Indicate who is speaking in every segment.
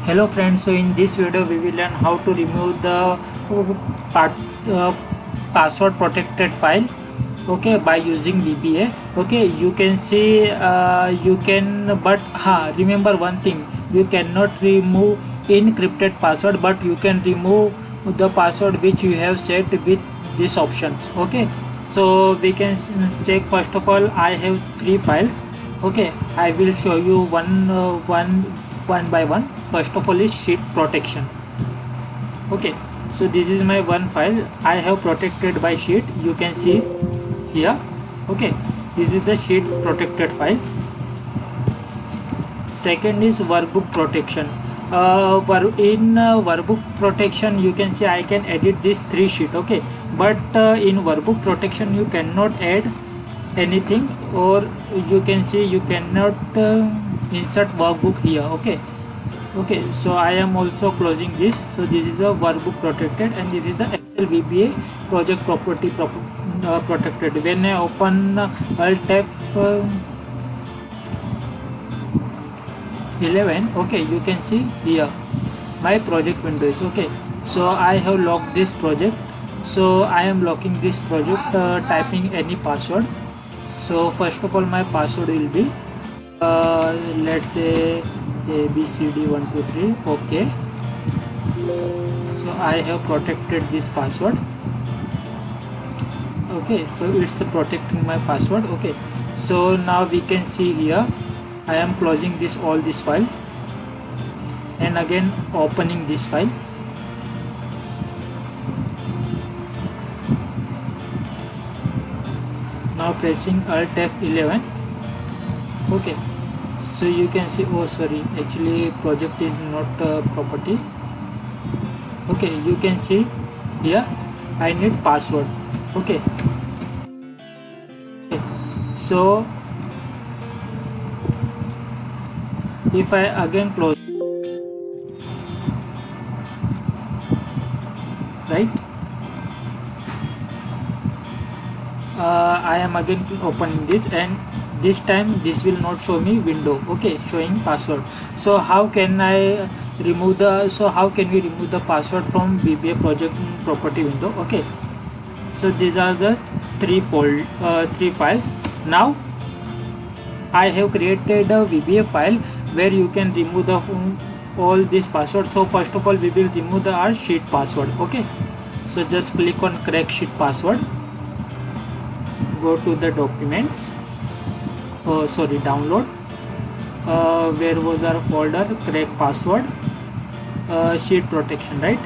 Speaker 1: Hello friends, so in this video we will learn how to remove the part, uh, password protected file, okay, by using VBA. Okay, you can see you can, but remember one thing, you cannot remove encrypted password, but you can remove the password which you have set with these options. Okay, so we can check. First of all, I have 3 files. Okay, I will show you one by one. First of all is sheet protection. Okay, so this is my one file I have protected by sheet. You can see here. Okay, this is the sheet protected file. Second is workbook protection. In workbook protection, you can see I can edit this 3 sheet. Okay, but in workbook protection you cannot add anything, or you can see you cannot insert workbook here. Okay, so I am also closing this. So this is a workbook protected, and this is the Excel VBA project property protected. When I open Alt F11, okay, you can see here my project window is okay. So I have locked this project. So I am locking this project, typing any password. So first of all, my password will be let's say ABCD123. okay, so I have protected this password. Okay, so it's protecting my password. Okay, so now we can see here I am closing this file, and again opening this file. Now pressing Alt F11. Okay, so you can see, oh sorry, actually project is not property. Okay, you can see here I need password. Okay, so if I again close, right, I am again opening this, and this time this will not show me window, okay, showing password. So how can I remove the, so how can we remove the password from VBA project property window? Okay, so these are the three files. Now I have created a VBA file where you can remove the all these passwords. So first of all we will remove our sheet password. Okay, so just click on crack sheet password, go to the documents, download, where was our folder, crack password, sheet protection, right?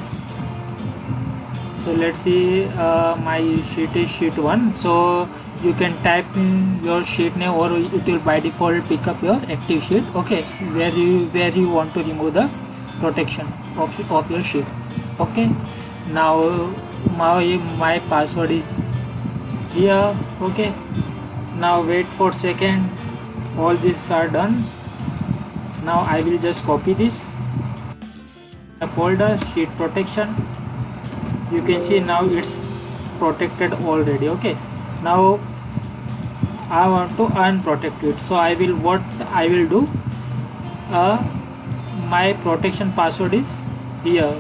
Speaker 1: So let's see, my sheet is sheet 1. So you can type in your sheet name, or it will by default pick up your active sheet. Okay, where you want to remove the protection of your sheet. Okay, now my password is here. Okay, now wait for second, all these are done. Now I will just copy this folder, sheet protection. You can see now it's protected already. Okay, now I want to unprotect it. So what I will do, my protection password is here.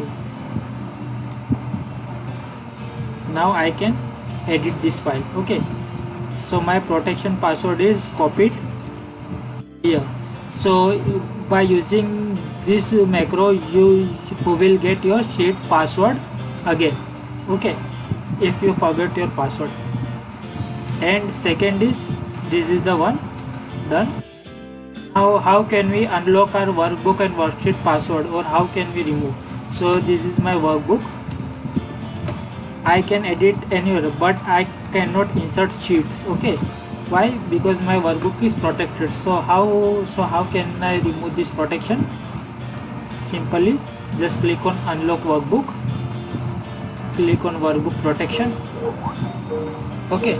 Speaker 1: Now I can edit this file. Okay, so my protection password is copied here. So by using this macro, you will get your sheet password again. Okay, if you forget your password. And second is, this is the one done. Now how can we unlock our workbook and worksheet password, or how can we remove? So this is my workbook. I can edit anywhere, but I cannot insert sheets. Okay, why? Because my workbook is protected. So how can I remove this protection? Simply just click on unlock workbook, click on workbook protection. Okay,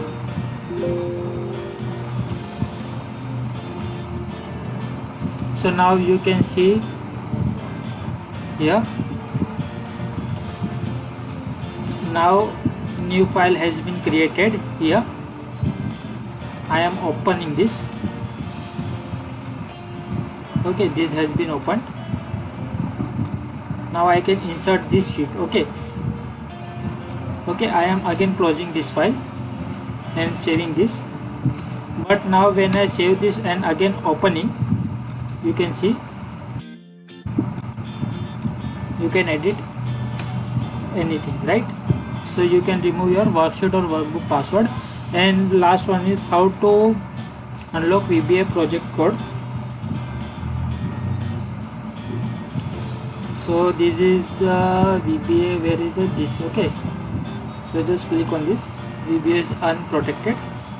Speaker 1: so now you can see here, now new file has been created here. I am opening this. Okay, this has been opened. now I can insert this sheet. Okay, I am again closing this file and saving this. But now when I save this and again opening, you can see you can edit anything, right? So you can remove your worksheet or workbook password. And last one is how to unlock VBA project code. So this is the VBA, where is it? This. Okay, so just click on this. VBA is unprotected.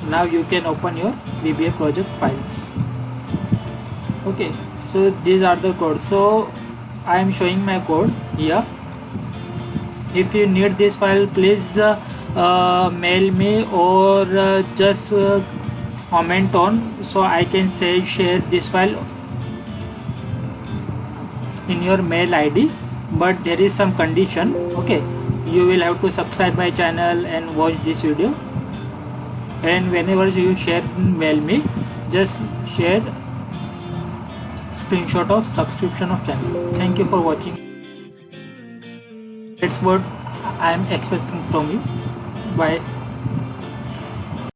Speaker 1: Now you can open your VBA project files. Okay, so these are the codes. So I am showing my code here. If you need this file, please mail me or just comment on, so I can share this file in your mail ID. But there is some condition. Okay, you will have to subscribe my channel and watch this video, and whenever you share, mail me, just share screenshot of subscription of channel. Thank you for watching. That's what I am expecting from you. Bye.